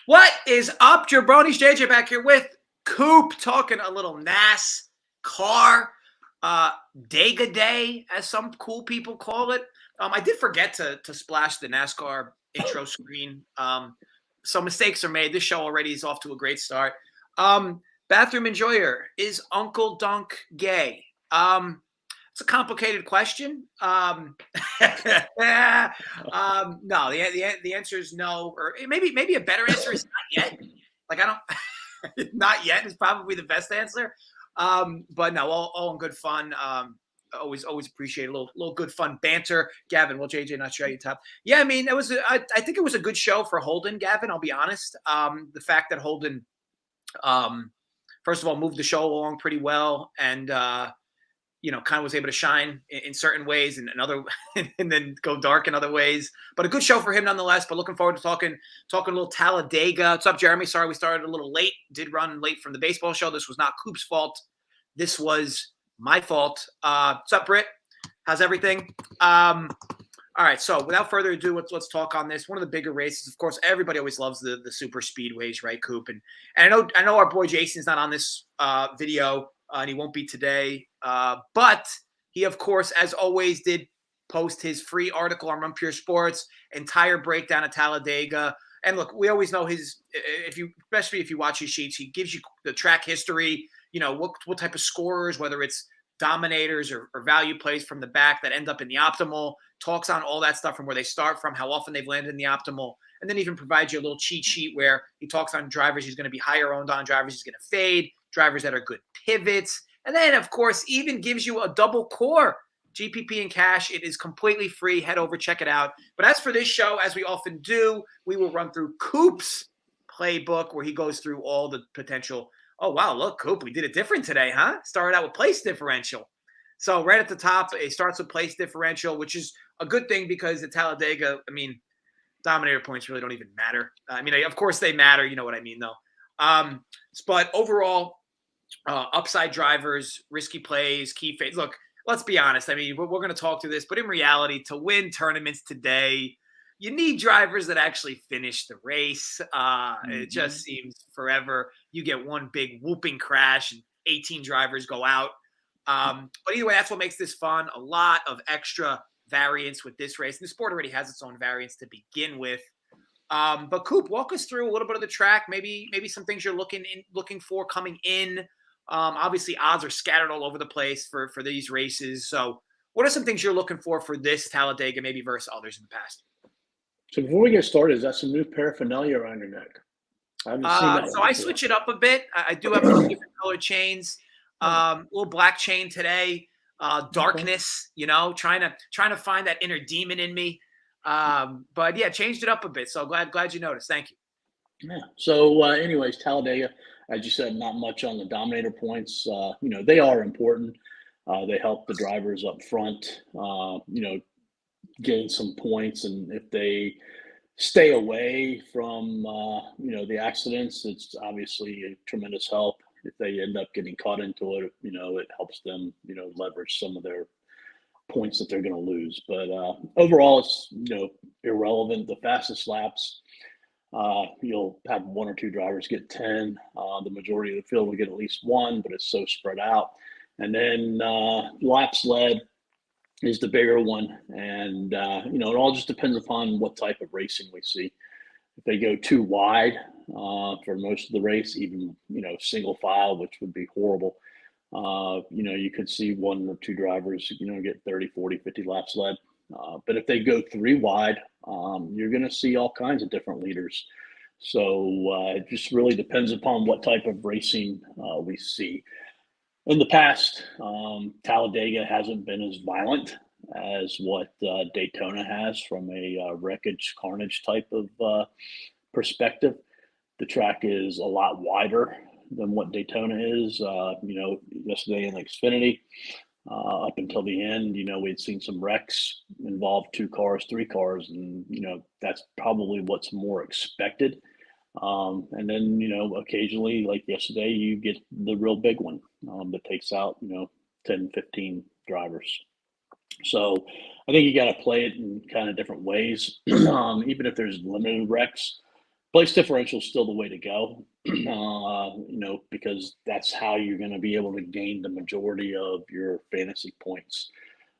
What is up, Jabronis? JJ back here with Coop, talking a little NASCAR, Dega Day, as some cool people call it. I did forget to splash the NASCAR intro screen. So mistakes are made. This show already is off to a great start. Bathroom enjoyer, is Uncle Dunk gay? It's a complicated question. No, the answer is no, or maybe a better answer is not yet. Like, I don't, not yet is probably the best answer. But no, all in good fun. Always appreciate a little good fun banter. Gavin, well, JJ, not sure how you top. Yeah, I mean, I think it was a good show for Holden, Gavin. I'll be honest. The fact that Holden, first of all, moved the show along pretty well, and kind of was able to shine in certain ways and other, and then go dark in other ways. But a good show for him nonetheless. But looking forward to talking a little Talladega. What's up, Jeremy? Sorry we started a little late. Did run late from the baseball show. This was not Coop's fault. This was my fault. What's up, Britt? How's everything? All right. So without further ado, let's talk on this. One of the bigger races, of course. Everybody always loves the super speedways, right, Coop? And I know our boy Jason's not on this video. And he won't be today. But he, of course, as always, did post his free article on Run Pure Sports, entire breakdown of Talladega. And look, we always know especially if you watch his sheets, he gives you the track history, what type of scorers, whether it's dominators or value plays from the back that end up in the optimal, talks on all that stuff from where they start from, how often they've landed in the optimal, and then even provides you a little cheat sheet where he talks on drivers he's going to be higher owned on, drivers he's going to fade, drivers that are good pivots. And then, of course, even gives you a double core GPP and cash. It is completely free. Head over, check it out. But as for this show, as we often do, we will run through Coop's playbook where he goes through all the potential. Oh, wow, look, Coop, we did it different today, huh? Started out with place differential. So right at the top, it starts with place differential, which is a good thing because at Talladega, I mean, Dominator points really don't even matter. Of course they matter. You know what I mean, though. But overall, upside drivers, risky plays, key fades. Look, let's be honest. I mean, we're going to talk through this, but in reality, to win tournaments today, you need drivers that actually finish the race. It just seems forever. You get one big whooping crash and 18 drivers go out. But either way, that's what makes this fun. A lot of extra variance with this race. And the sport already has its own variance to begin with. But Coop, walk us through a little bit of the track, maybe some things you're looking for coming in. Obviously, odds are scattered all over the place for these races. So what are some things you're looking for this Talladega, maybe versus others in the past? So before we get started, is that some new paraphernalia around your neck? I haven't seen that. So I switch it up a bit. I do have a little different colored chains. Little black chain today. Darkness, trying to find that inner demon in me. But yeah, changed it up a bit. So glad you noticed. Thank you. Yeah. So anyways, Talladega, as you said, not much on the Dominator points. They are important. They help the drivers up front, gain some points. And if they stay away from, the accidents, it's obviously a tremendous help. If they end up getting caught into it, it helps them, leverage some of their points that they're going to lose. But overall, it's, irrelevant. The fastest laps, you'll have one or two drivers get 10. The majority of the field will get at least one, but it's so spread out. And then laps led is the bigger one. And, it all just depends upon what type of racing we see. If they go too wide for most of the race, even, single file, which would be horrible, you could see one or two drivers, get 30, 40, 50 laps led. But if they go three wide, you're going to see all kinds of different leaders. So it just really depends upon what type of racing we see. In the past, Talladega hasn't been as violent as what Daytona has from a wreckage carnage type of perspective. The track is a lot wider than what Daytona is. Yesterday in Xfinity, up until the end, we'd seen some wrecks involve 2 cars, 3 cars, and that's probably what's more expected. And then occasionally, like yesterday, you get the real big one that takes out 10, 15 drivers. So I think you got to play it in kind of different ways. Even if there's limited wrecks, place differential is still the way to go, because that's how you're going to be able to gain the majority of your fantasy points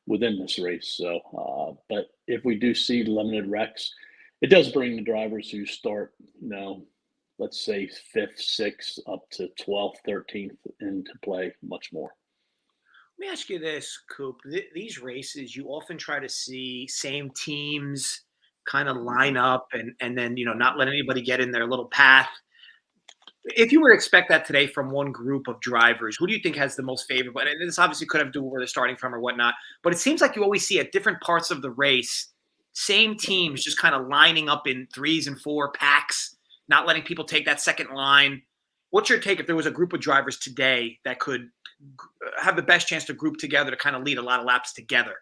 within this race. So, but if we do see limited wrecks, it does bring the drivers who start, let's say fifth, sixth, up to 12th, 13th into play much more. Let me ask you this, Coop. These races, you often try to see same teams kind of line up and then, not let anybody get in their little path. If you were to expect that today from one group of drivers, who do you think has the most favorable? And this obviously could have to do with where they're starting from or whatnot, but it seems like you always see at different parts of the race, same teams just kind of lining up in 3s and 4 packs, not letting people take that second line. What's your take if there was a group of drivers today that could have the best chance to group together to kind of lead a lot of laps together?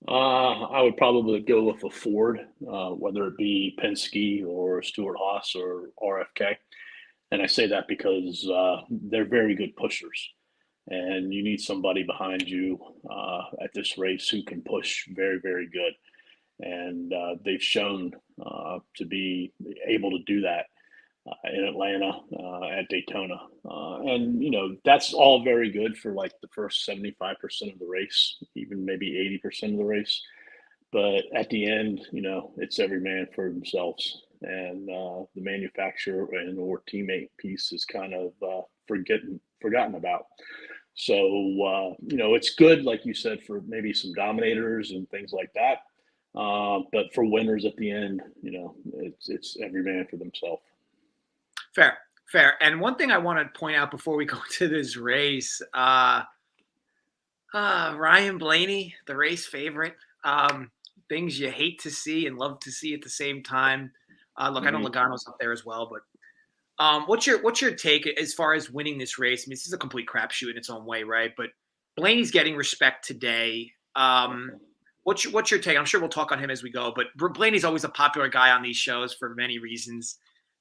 I would probably go with a Ford, whether it be Penske or Stewart Haas or RFK. And I say that because they're very good pushers. And you need somebody behind you at this race who can push very, very good. And they've shown to be able to do that in Atlanta, at Daytona. And that's all very good for like the first 75% of the race, even maybe 80% of the race. But at the end, it's every man for themselves. And the manufacturer and or teammate piece is kind of forgotten about. So, it's good, like you said, for maybe some dominators and things like that. But for winners at the end, it's every man for themselves. Fair, fair. And one thing I want to point out before we go to this race, Ryan Blaney, the race favorite. Things you hate to see and love to see at the same time. Look, I know Logano's up there as well, but what's your take as far as winning this race? I mean, this is a complete crapshoot in its own way, right? But Blaney's getting respect today. What's your take? I'm sure we'll talk on him as we go, but Blaney's always a popular guy on these shows for many reasons.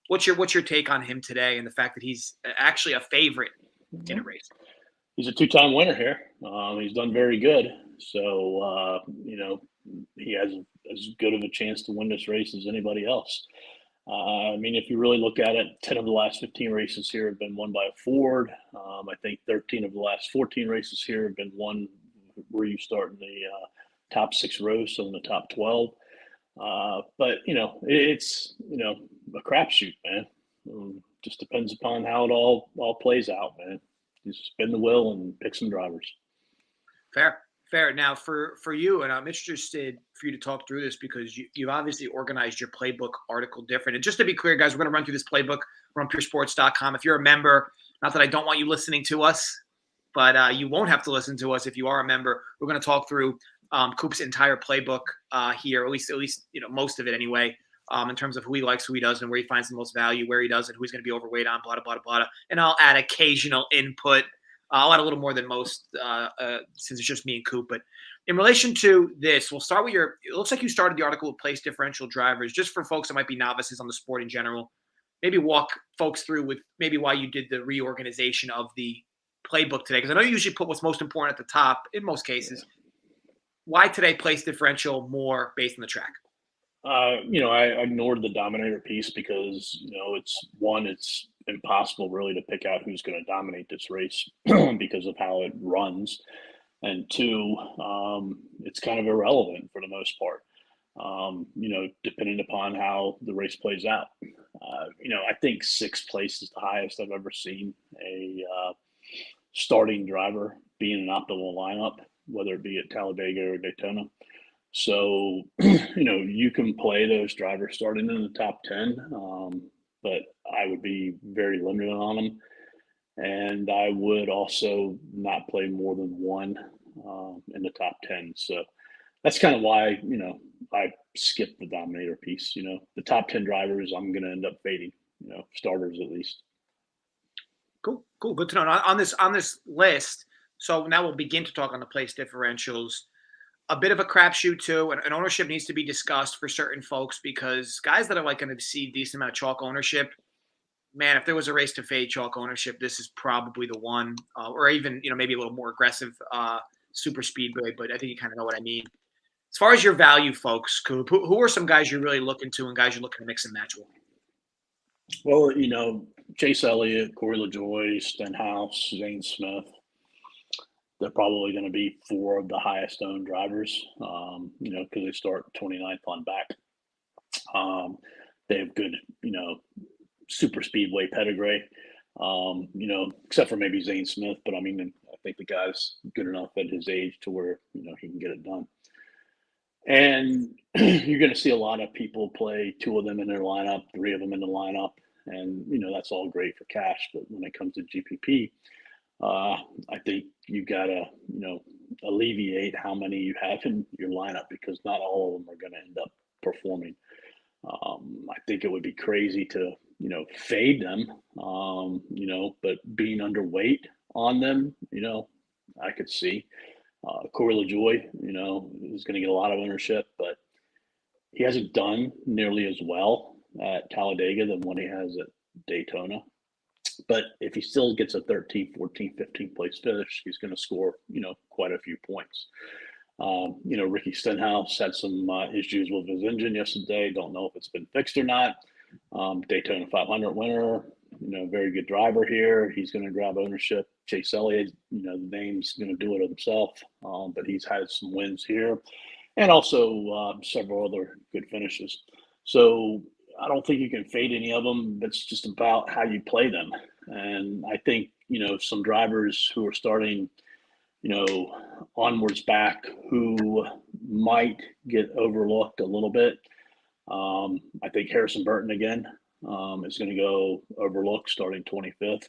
What's your take on him today and the fact that he's actually a favorite in a race? He's a 2-time winner here. He's done very good. So, he has as good of a chance to win this race as anybody else. If you really look at it, 10 of the last 15 races here have been won by a Ford. I think 13 of the last 14 races here have been won where you start in the top 6 rows, so in the top 12. But it's a crapshoot, man. Just depends upon how it all plays out, man. You spin the wheel and pick some drivers. Fair. Now for you, and I'm interested for you to talk through this because you've obviously organized your playbook article different. And just to be clear, guys, we're going to run through this playbook. We're on puresports.com. If you're a member, not that I don't want you listening to us, but you won't have to listen to us if you are a member. We're going to talk through Coop's entire playbook here, at least most of it anyway, in terms of who he likes, who he doesn't, where he finds the most value, where he doesn't, who he's going to be overweight on, blah, blah, blah, blah. And I'll add occasional input. I'll add a little more than most since it's just me and Coop. But in relation to this, we'll start with it looks like you started the article with place differential drivers, just for folks that might be novices on the sport in general. Maybe walk folks through with maybe why you did the reorganization of the playbook today. Because I know you usually put what's most important at the top in most cases. Yeah. Why today place differential more based on the track? I ignored the Dominator piece because, it's impossible really to pick out who's going to dominate this race because of how it runs. And 2, it's kind of irrelevant for the most part, depending upon how the race plays out. I think 6th place is the highest I've ever seen a starting driver be in an optimal lineup, whether it be at Talladega or Daytona. So, you can play those drivers starting in the top 10, but I would be very limited on them. And I would also not play more than one in the top 10. So that's kind of why, I skipped the Dominator piece. The top 10 drivers I'm going to end up fading, starters at least. Cool. Good to know. On this list, so now we'll begin to talk on the place differentials. A bit of a crapshoot too, and ownership needs to be discussed for certain folks because guys that are like going to see a decent amount of chalk ownership, man, if there was a race to fade chalk ownership, this is probably the one, or even maybe a little more aggressive super speedway. But I think you kind of know what I mean. As far as your value, folks, who are some guys you're really looking to and guys you're looking to mix and match with? Well, Chase Elliott, Corey LaJoie, Stenhouse, Zane Smith, they're probably going to be four of the highest owned drivers, because they start 29th on back. They have good, super speedway pedigree, except for maybe Zane Smith. But I mean, I think the guy's good enough at his age to where, he can get it done. And you're going to see a lot of people play two of them in their lineup, three of them in the lineup. And, that's all great for cash. But when it comes to GPP, I think you got to, alleviate how many you have in your lineup because not all of them are going to end up performing. I think it would be crazy to, fade them, but being underweight on them, I could see. Corey LaJoie, is going to get a lot of ownership, but he hasn't done nearly as well at Talladega than what he has at Daytona. But if he still gets a 13, 14, 15 place finish, he's going to score, quite a few points. Ricky Stenhouse had some issues with his engine yesterday. Don't know if it's been fixed or not. Daytona 500 winner, very good driver here. He's going to grab ownership. Chase Elliott, the name's going to do it himself, but he's had some wins here and also several other good finishes. So I don't think you can fade any of them. It's just about how you play them. And I think, some drivers who are starting, onwards back who might get overlooked a little bit. I think Harrison Burton again is going to go overlooked starting 25th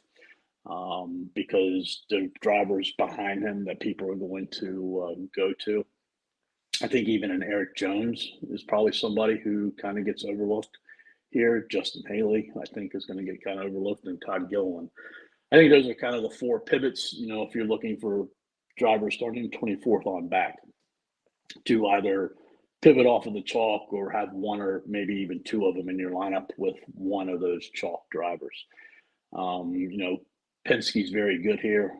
because the drivers behind him that people are going to go to. I think even an Eric Jones is probably somebody who kind of gets overlooked here. Justin Haley, I think, is going to get kind of overlooked, and Todd Gilliland. I think those are kind of the four pivots, if you're looking for drivers starting 24th on back to either pivot off of the chalk or have one or maybe even two of them in your lineup with one of those chalk drivers. Penske's very good here.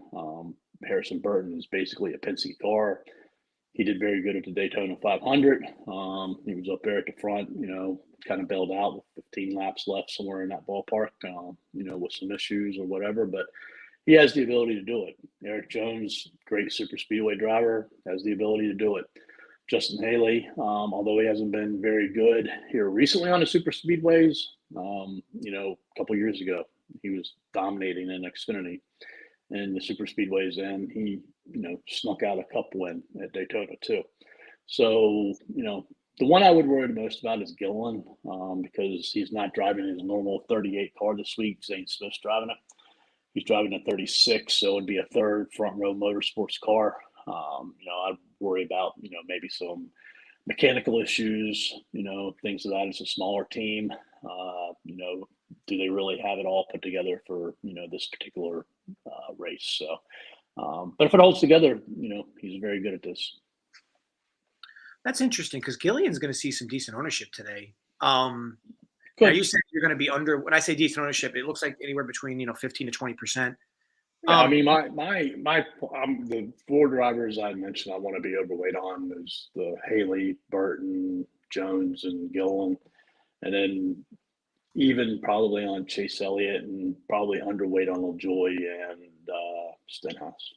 Harrison Burton is basically a Penske car. He did very good at the Daytona 500. He was up there at the front, kind of bailed out with 15 laps left somewhere in that ballpark, with some issues or whatever. But he has the ability to do it. Eric Jones, great super speedway driver, has the ability to do it. Justin Haley, although he hasn't been very good here recently on the super speedways, a couple years ago, he was dominating in Xfinity in the super speedways, and he, snuck out a cup win at Daytona too. So, the one I would worry the most about is Gilliland because he's not driving his normal 38 car this week. Zane Smith's driving it. He's driving a 36, so it'd be a third front row motorsports car. I'd worry about, maybe some mechanical issues, things of that. It's a smaller team. Do they really have it all put together for, this particular race? So, but if it holds together, he's very good at this. That's interesting because Gillian's going to see some decent ownership today. Now you said you're going to be under. When I say decent ownership, it looks like anywhere between 15 to 20%. Yeah, I mean, the four drivers I mentioned I want to be overweight on is the Haley, Burton, Jones, and Gilliland, and then even probably on Chase Elliott and probably underweight on LaJoie and Stenhouse.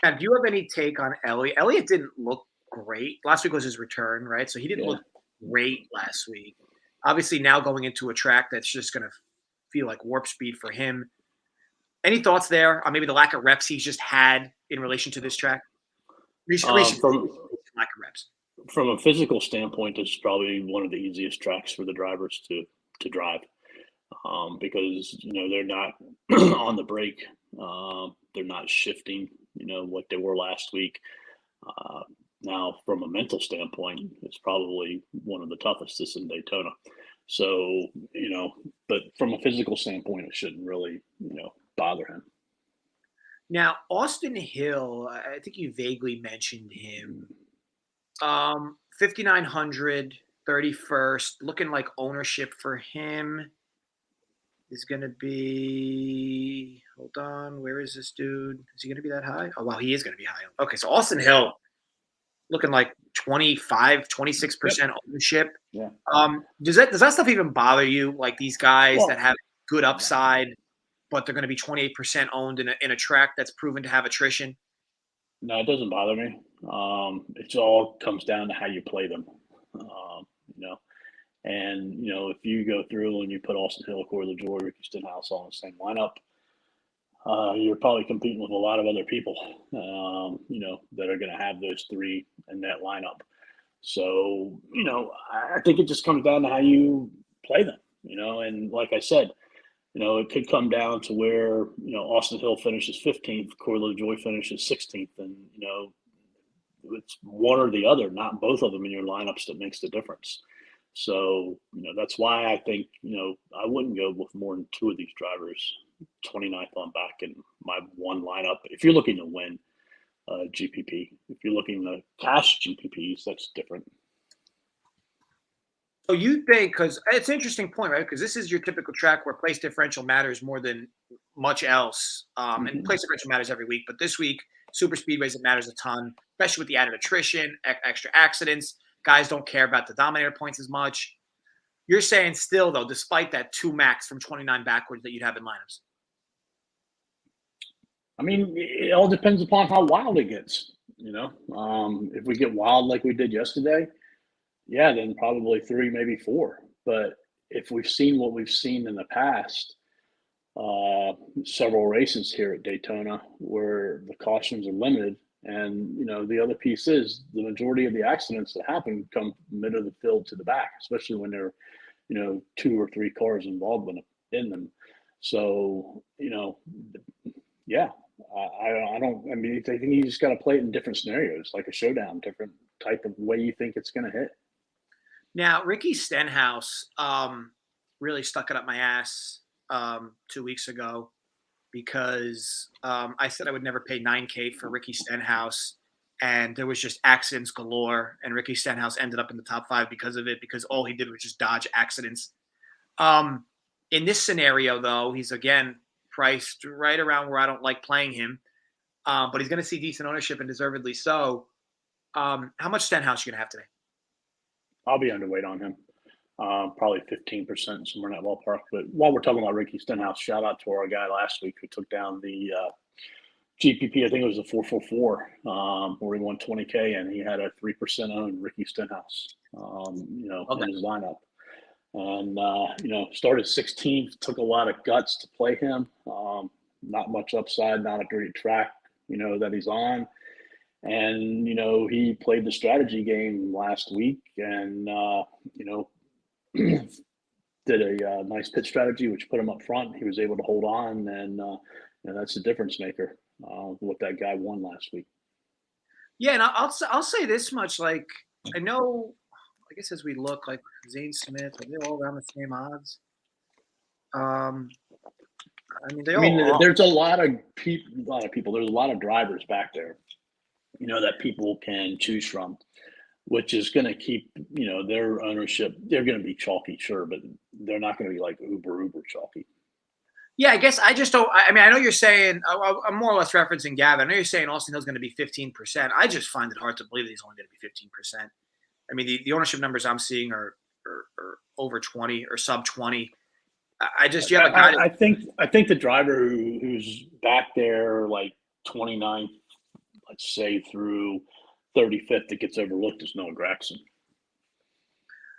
Now, do you have any take on Elliott? Elliott didn't look great. Last week was his return, right? So he didn't look great last week. Obviously, now going into a track that's just going to feel like warp speed for him. Any thoughts there on maybe the lack of reps he's just had in relation to this track? Lack of reps. From a physical standpoint, it's probably one of the easiest tracks for the drivers to drive because they're not on the brake, they're not shifting, like they were last week. Now, from a mental standpoint, it's probably one of the toughest this in Daytona. So, but from a physical standpoint, it shouldn't really, bother him. Now, Austin Hill, I think you vaguely mentioned him. 5,900, 31st, looking like ownership for him is going to be, hold on, where is this dude? Is he going to be that high? Oh, wow, he is going to be high. Okay, so Austin Hill, looking like 26% ownership. Yeah. Does that stuff even bother you? Like these guys that have good upside, but they're going to be 28% owned in a track that's proven to have attrition? No, it doesn't bother me. It all comes down to how you play them. You know, and if you go through and you put Austin Hill, Corey LaJoy, Ricky Stenhouse all in the same lineup, you're probably competing with a lot of other people, that are going to have those three in that lineup. So, I think it just comes down to how you play them, and like I said, it could come down to where, Austin Hill finishes 15th, Corey LaJoy finishes 16th, and, it's one or the other, not both of them in your lineups that makes the difference. So, that's why I think, I wouldn't go with more than two of these drivers, 29th on back in my one lineup. If you're looking to win GPP, if you're looking to cash GPPs, that's different. So you think, because it's an interesting point, right? Because this is your typical track where place differential matters more than much else. And place differential matters every week. But this week, super speedways, it matters a ton, especially with the added attrition, extra accidents. Guys don't care about the Dominator points as much. You're saying still, though, despite that 2 max from 29 backwards that you'd have in lineups? I mean, it all depends upon how wild it gets, If we get wild like we did yesterday, yeah, then probably 3, maybe 4. But if we've seen what we've seen in the past, several races here at Daytona where the cautions are limited, and the other piece is the majority of the accidents that happen come mid of the field to the back, especially when there are 2 or 3 cars involved in them. So yeah, I mean, I think you just got to play it in different scenarios, like a showdown, different type of way you think it's going to hit. Now, Ricky Stenhouse really stuck it up my ass 2 weeks ago because I said I would never pay $9K for Ricky Stenhouse, and there was just accidents galore, and Ricky Stenhouse ended up in the top 5 because of it, because all he did was just dodge accidents. In this scenario, though, he's again priced right around where I don't like playing him, but he's going to see decent ownership and deservedly so. How much Stenhouse you going to have today? I'll be underweight on him. Probably 15%, somewhere in that ballpark. But while we're talking about Ricky Stenhouse, shout out to our guy last week who took down the GPP. I think it was a 444, where he won 20K, and he had a 3% owned Ricky Stenhouse, in his lineup. And started 16th. Took a lot of guts to play him. Not much upside, not a great track, that he's on. And, he played the strategy game last week and, did a nice pit strategy, which put him up front. He was able to hold on, and that's the difference maker, what that guy won last week. Yeah, and I'll say this much. Like, I know, I guess as we look, like Zane Smith, are they all around the same odds? There's a lot of people. There's a lot of drivers back there, that people can choose from, which is going to keep, their ownership. They're going to be chalky, sure, but they're not going to be like uber chalky. Yeah, I guess I just don't. I mean, I know you're saying, I'm more or less referencing Gavin. I know you're saying Austin Hill's going to be 15%. I just find it hard to believe that he's only going to be 15%. I mean, the ownership numbers I'm seeing are over 20 or sub 20. You have a guy. I think the driver who's back there like 29th, let's say through 35th, that gets overlooked is Noah Gragson.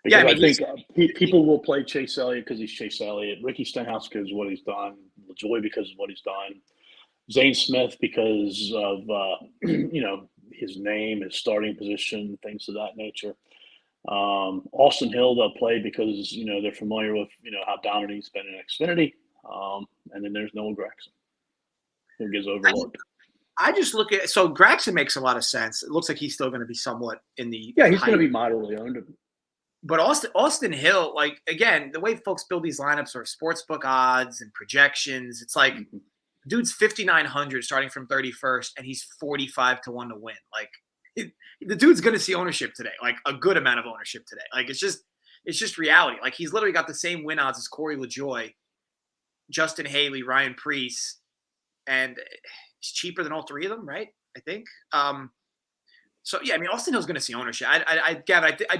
Because I think people will play Chase Elliott because he's Chase Elliott, Ricky Stenhouse because of what he's done, LaJoy because of what he's done, Zane Smith because of his name, his starting position, things of that nature. Austin Hill they'll play because they're familiar with how dominant he's been in Xfinity, and then there's Noah Gragson who gets overlooked. I just look at Gragson makes a lot of sense. It looks like he's still going to be somewhat in the he's going to be moderately owned. But Austin Hill, like, again, the way folks build these lineups are sportsbook odds and projections. It's like, dude's 5,900 starting from 31st, and he's 45 to 1 to win. Like, the dude's going to see ownership today, like a good amount of ownership today. Like, it's just reality. Like, he's literally got the same win odds as Corey LaJoy, Justin Haley, Ryan Preece, and he's cheaper than all 3 of them, right? I think. So yeah, I mean, Austin Hill's going to see ownership. I'd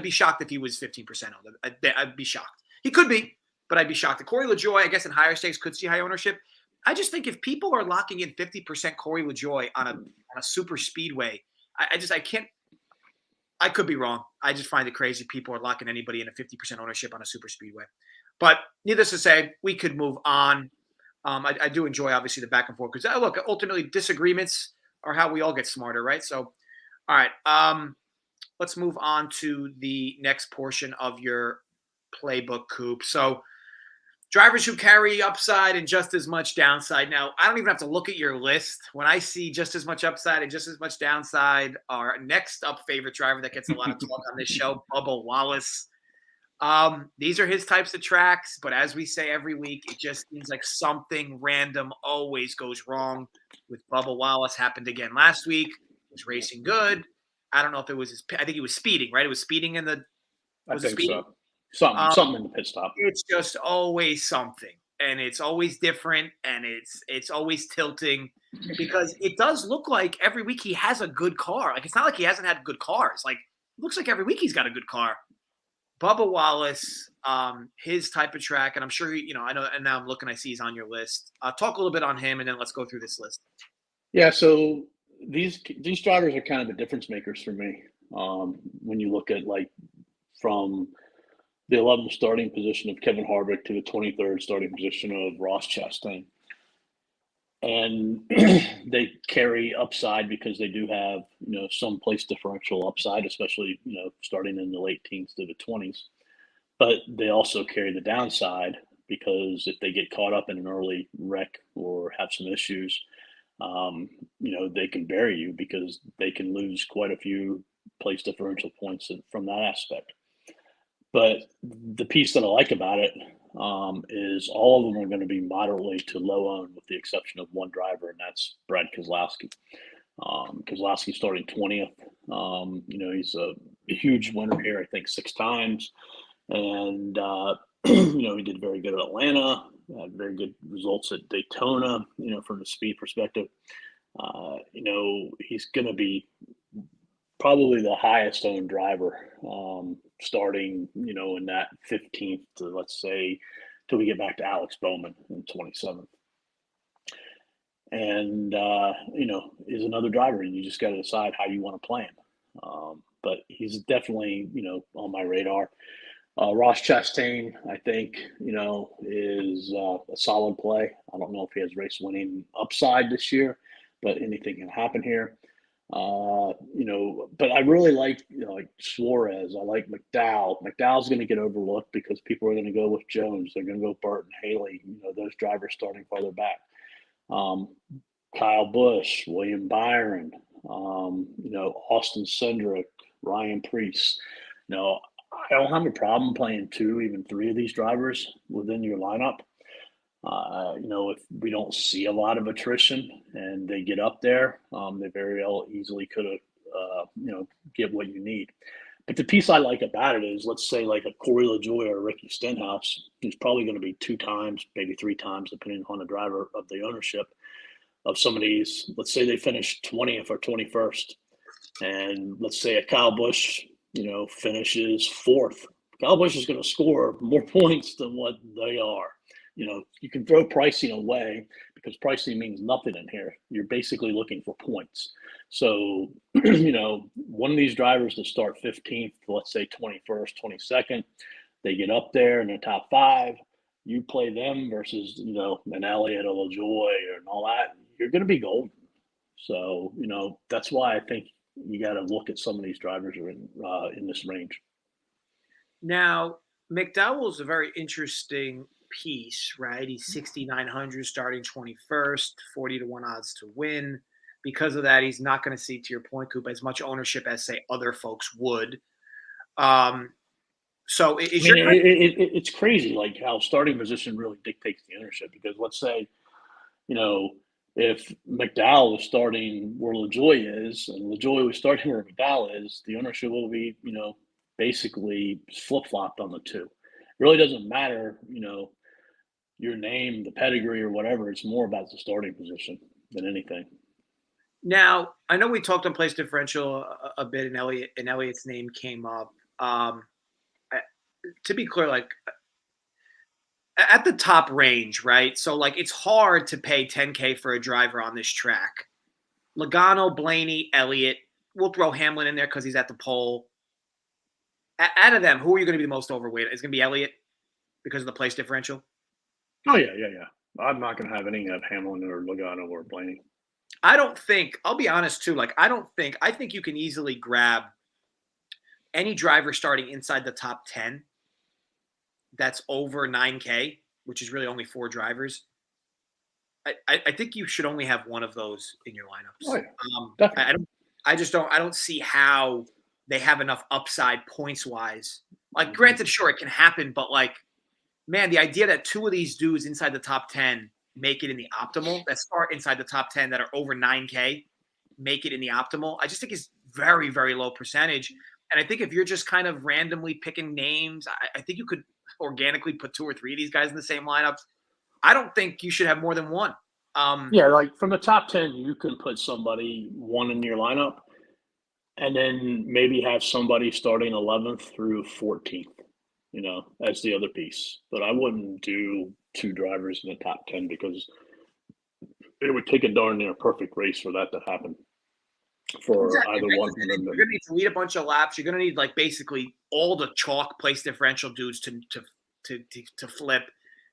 be shocked if he was 15% owned. I'd be shocked. He could be, but I'd be shocked. Corey LaJoy, I guess, in higher stakes could see high ownership. I just think if people are locking in 50% Corey LaJoy on a super speedway, I can't. I could be wrong. I just find it crazy people are locking anybody in a 50% ownership on a super speedway. But needless to say, we could move on. I do enjoy obviously the back and forth because look, ultimately disagreements are how we all get smarter, right? So, all right, let's move on to the next portion of your playbook, Coop. So, drivers who carry upside and just as much downside. Now, I don't even have to look at your list. When I see just as much upside and just as much downside, our next up favorite driver that gets a lot of talk on this show, Bubba Wallace. These are his types of tracks, but as we say every week, it just seems like something random always goes wrong with Bubba Wallace. Happened again last week. Was racing good. I don't know if it was I think he was speeding, right? It was speeding in the. I think speeding? so. Something in the pit stop. It's just always something, and it's always different, and it's always tilting because it does look like every week he has a good car. Like it's not like he hasn't had good cars. Like it looks like every week he's got a good car. Bubba Wallace, his type of track, and I'm sure I know. And now I'm looking, I see he's on your list. Talk a little bit on him, and then let's go through this list. Yeah, so these drivers are kind of the difference makers for me. When you look at like from the 11th starting position of Kevin Harvick to the 23rd starting position of Ross Chastain, and they carry upside because they do have some place differential upside, especially starting in the late teens to the 20s. But they also carry the downside because if they get caught up in an early wreck or have some issues, they can bury you because they can lose quite a few place differential points from that aspect. But the piece that I like about it is all of them are going to be moderately to low owned with the exception of one driver, and that's Brad Keselowski. Keselowski starting 20th. He's a huge winner here, I think 6 times. And, he did very good at Atlanta, had very good results at Daytona, from the speed perspective. He's going to be probably the highest owned driver starting, in that 15th to, let's say, till we get back to Alex Bowman in 27th. And, is another driver, and you just got to decide how you want to play him. But he's definitely, on my radar. Ross Chastain, I think, is a solid play. I don't know if he has race winning upside this year, but anything can happen here. But I really like Suarez. I like McDowell. McDowell's going to get overlooked because people are going to go with Jones. They're going to go Burton, Haley. Those drivers starting farther back. Kyle Busch, William Byron, Austin Cindric, Ryan Preece. I don't have a problem playing 2, even 3 of these drivers within your lineup. If we don't see a lot of attrition and they get up there, they very easily could have, get what you need. But the piece I like about it is, let's say like a Corey LaJoy or Ricky Stenhouse, who's probably going to be 2 times, maybe 3 times, depending on the driver of the ownership of some of these. Let's say they finish 20th or 21st. And let's say a Kyle Busch, finishes 4th. Kyle Busch is going to score more points than what they are. You can throw pricing away because pricing means nothing in here. You're basically looking for points. So, one of these drivers to start 15th, let's say 21st, 22nd, they get up there in the top 5. You play them versus, an Elliott, a LaJoy, and all that. You're going to be golden. So, that's why I think you got to look at some of these drivers are in this range. Now, McDowell's a very interesting piece, right? He's 6,900 starting 21st, 40-1 odds to win. Because of that, he's not going to see, to your point, Coop, as much ownership as, say, other folks would. So it's crazy, like how starting position really dictates the ownership. Because let's say, if McDowell was starting where LaJoy is, and LaJoy was starting where McDowell is, the ownership will be, basically flip-flopped on the 2. It really doesn't matter, your name, the pedigree, or whatever. It's more about the starting position than anything. Now, I know we talked on place differential a bit, and Elliott's name came up. To be clear, like at the top range, right? So like it's hard to pay 10K for a driver on this track. Logano, Blaney, Elliott. We'll throw Hamlin in there because he's at the pole. Out of them, who are you going to be the most overweight? It's going to be Elliott because of the place differential. Oh yeah. I'm not going to have any of Hamlin or Logano or Blaney. I don't think, I'll be honest too, like I think you can easily grab any driver starting inside the top 10 that's over 9K, which is really only 4 drivers. I think you should only have one of those in your lineups. Oh, yeah. I don't see how they have enough upside points wise. Like, granted, sure, it can happen, but like, man, the idea that 2 of these dudes inside the top 10 make it in the optimal, that start inside the top 10 that are over 9K, make it in the optimal, I just think is very, very low percentage. And I think if you're just kind of randomly picking names, I think you could organically put 2 or 3 of these guys in the same lineups. I don't think you should have more than one. Yeah, like from the top 10, you can put somebody one in your lineup and then maybe have somebody starting 11th through 14th, as the other piece. But I wouldn't do 2 drivers in the top 10 because it would take a darn near perfect race for that to happen for either one of them. You're going to need to lead a bunch of laps. You're going to need like basically all the chalk place differential dudes to flip.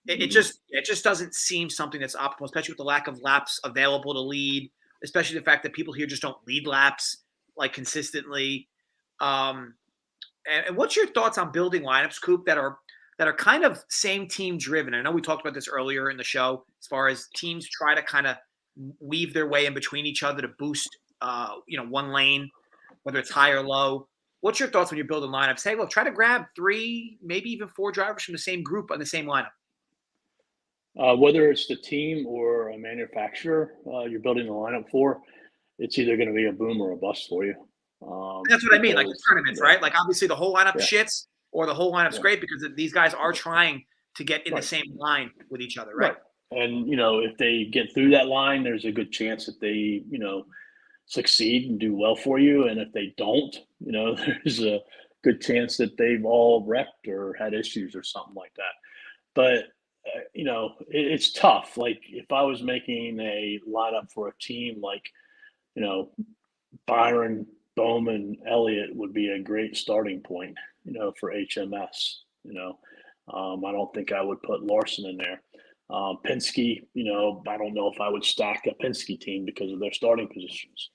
It just doesn't seem something that's optimal, especially with the lack of laps available to lead, especially the fact that people here just don't lead laps like consistently. And what's your thoughts on building lineups, Coop, that are kind of same team driven? I know we talked about this earlier in the show, as far as teams try to kind of weave their way in between each other to boost, one lane, whether it's high or low. What's your thoughts when you're building lineups? Hey, look, try to grab 3, maybe even 4 drivers from the same group on the same lineup. Whether it's the team or a manufacturer you're building the lineup for, it's either going to be a boom or a bust for you. That's what I mean, like the tournaments, right? Like obviously the whole lineup shits or the whole lineup's great because these guys are trying to get in the same line with each other, right? And, if they get through that line, there's a good chance that they, succeed and do well for you. And if they don't, there's a good chance that they've all wrecked or had issues or something like that. But it's tough. Like if I was making a lineup for a team, like, Byron, Bowman, Elliott would be a great starting point, for HMS. I don't think I would put Larson in there. Penske, I don't know if I would stack a Penske team because of their starting positions.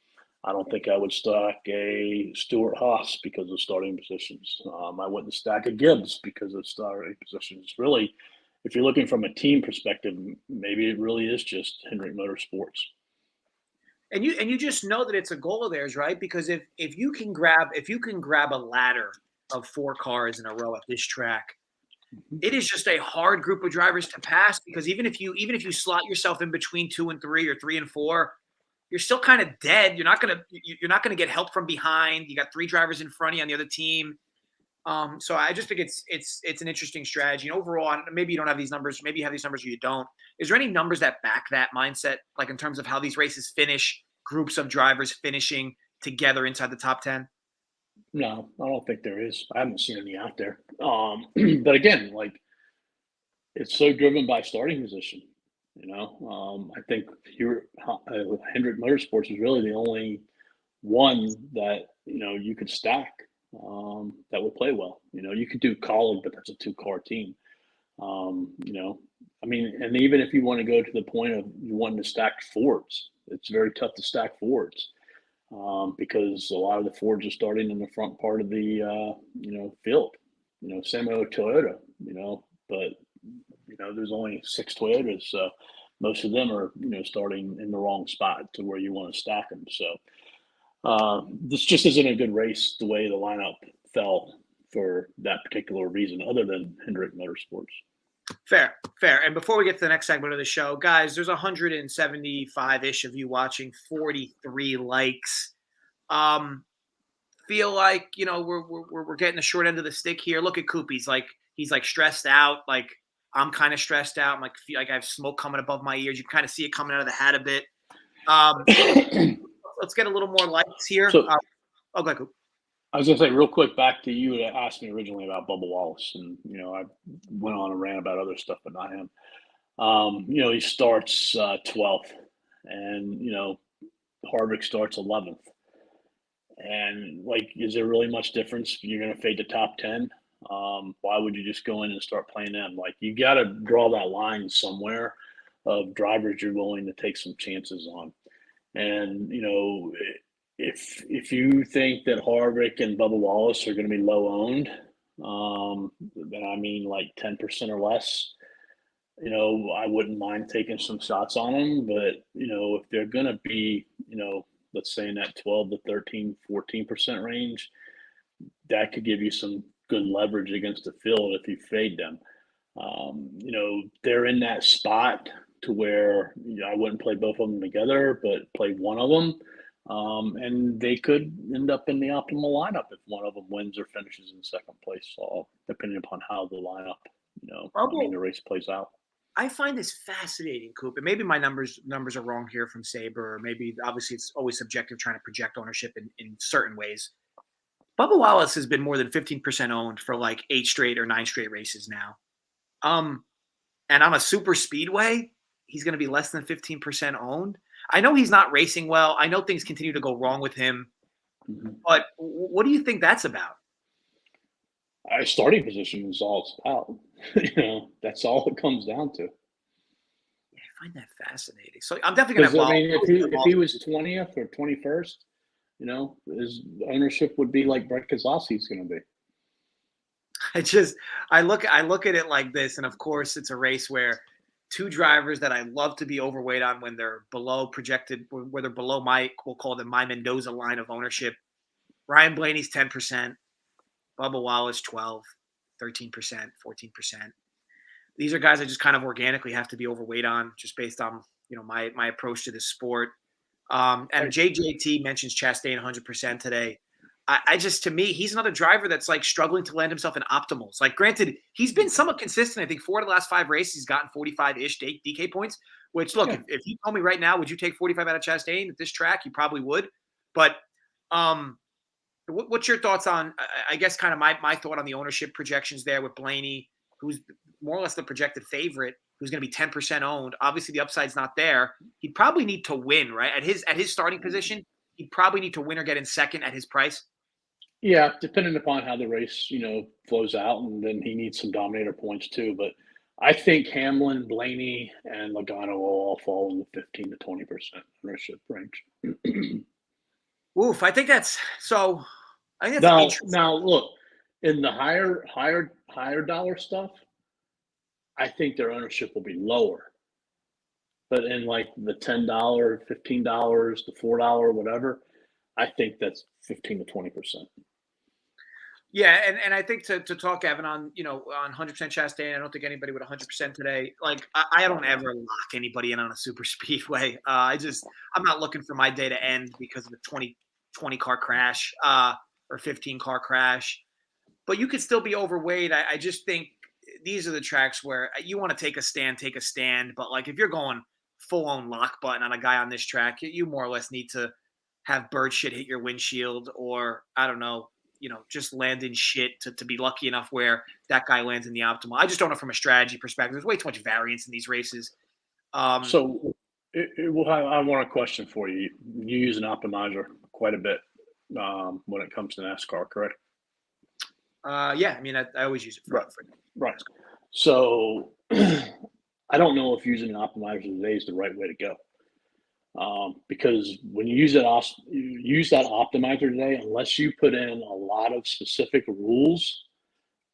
I don't think I would stack a Stewart Haas because of starting positions. I wouldn't stack a Gibbs because of starting positions. Really, if you're looking from a team perspective, maybe it really is just Hendrick Motorsports. And you just know that it's a goal of theirs, right? Because if you can grab a ladder of 4 cars in a row at this track, it is just a hard group of drivers to pass. Because even if you slot yourself in between 2 and 3 or 3 and 4, you're still kind of dead. You're not gonna get help from behind. You got 3 drivers in front of you on the other team. So I just think it's an interesting strategy. And overall, maybe you don't have these numbers. Maybe you have these numbers or you don't. Is there any numbers that back that mindset, like in terms of how these races finish, groups of drivers finishing together inside the top 10? No, I don't think there is. I haven't seen any out there. But again, like it's so driven by starting position. I think Hendrick Motorsports is really the only one that you could stack that would play well. You could do Colin, but that's a 2-car team. And even if you want to go to the point of you wanting to stack Fords, it's very tough to stack Fords because a lot of the Fords are starting in the front part of the field. Same with Toyota. But there's only 6 Toyotas, so most of them are starting in the wrong spot to where you want to stack them. So this just isn't a good race the way the lineup fell for that particular reason, other than Hendrick Motorsports. Fair. And before we get to the next segment of the show, guys, there's 175-ish of you watching, 43 likes. Feel like we're getting the short end of the stick here. Look at Coop. He's like stressed out. Like I'm kind of stressed out. I'm like feel like I have smoke coming above my ears. You can kind of see it coming out of the hat a bit. let's get a little more likes here. So Go ahead, Coop. I was gonna say real quick back to you that asked me originally about Bubba Wallace, and I went on a rant about other stuff, but not him. He starts 12th, and Harvick starts 11th, and like, is there really much difference? You're gonna fade the top 10. Why would you just go in and start playing them? Like, you got to draw that line somewhere of drivers you're willing to take some chances on. And if you think that Harvick and Bubba Wallace are going to be low owned, then I mean like 10% or less, I wouldn't mind taking some shots on them. But if they're going to be, let's say in that 12 to 13, 14% range, that could give you some good leverage against the field if you fade them. They're in that spot to where I wouldn't play both of them together, but play one of them. And they could end up in the optimal lineup if one of them wins or finishes in second place. So depending upon how the lineup, the race plays out. I find this fascinating, Coop. And maybe my numbers are wrong here from Sabre, or maybe obviously it's always subjective trying to project ownership in certain ways. Bubba Wallace has been more than 15% owned for like 8 straight or 9 straight races now. And on a super speedway, he's going to be less than 15% owned. I know he's not racing well. I know things continue to go wrong with him. Mm-hmm. But what do you think that's about? Starting position is all it's about. That's all it comes down to. Yeah, I find that fascinating. So I'm definitely going to. I mean, if he was 20th or 21st, his ownership would be like Brett Keselowski's going to be. I look at it like this, and of course, it's a race where 2 drivers that I love to be overweight on when they're below projected, where they're below we'll call them my Mendoza line of ownership. Ryan Blaney's 10%, Bubba Wallace 12, 13%, 14%. These are guys I just kind of organically have to be overweight on, just based on my approach to this sport. And JJT mentions Chastain 100% today. To me, he's another driver that's like struggling to land himself in optimals. Like, granted, he's been somewhat consistent. I think 4 of the last 5 races, he's gotten 45-ish DK points, which, look, if you told me right now, would you take 45 out of Chastain at this track? You probably would. But what's your thoughts on, I guess, kind of my thought on the ownership projections there with Blaney, who's more or less the projected favorite, who's going to be 10% owned. Obviously, the upside's not there. He'd probably need to win, right? At his starting position, he'd probably need to win or get in second at his price. Yeah, depending upon how the race, flows out, and then he needs some Dominator points too. But I think Hamlin, Blaney, and Logano will all fall in the 15 to 20% ownership range. Oof, I think that's so. I think that's now look, in the higher dollar stuff, I think their ownership will be lower. But in like the $10, $15, the $4, whatever, I think that's 15 to 20%. Yeah, and I think to talk, Evan, on 100% Chastain, I don't think anybody would 100% today. Like, I don't ever lock anybody in on a super speedway. I'm not looking for my day to end because of a 20 car crash or 15 car crash. But you could still be overweight. I just think these are the tracks where you want to take a stand. But like, if you're going full on lock button on a guy on this track, you more or less need to have bird shit hit your windshield, or I don't know, just land in shit to be lucky enough where that guy lands in the optimal. I just don't know from a strategy perspective. There's way too much variance in these races. So I want a question for you. You use an optimizer quite a bit when it comes to NASCAR, correct? Yeah, I mean, I always use it for right. So I don't know if using an optimizer today is the right way to go. Because when you use that optimizer today, unless you put in a lot of specific rules,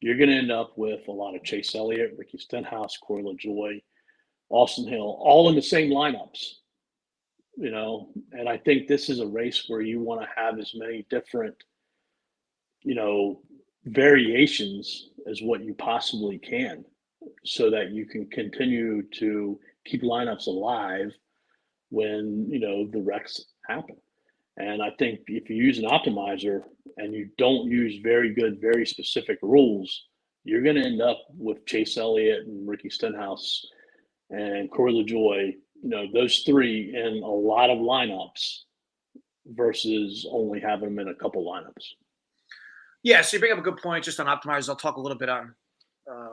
you're going to end up with a lot of Chase Elliott, Ricky Stenhouse, Corey LaJoie, Austin Hill, all in the same lineups. And I think this is a race where you want to have as many different, variations as what you possibly can, so that you can continue to keep lineups alive when the wrecks happen. And I think if you use an optimizer and you don't use very specific rules, you're going to end up with Chase Elliott and Ricky Stenhouse and Corey LaJoie, those 3 in a lot of lineups versus only having them in a couple lineups. Yeah, so you bring up a good point just on optimizers. I'll talk a little bit on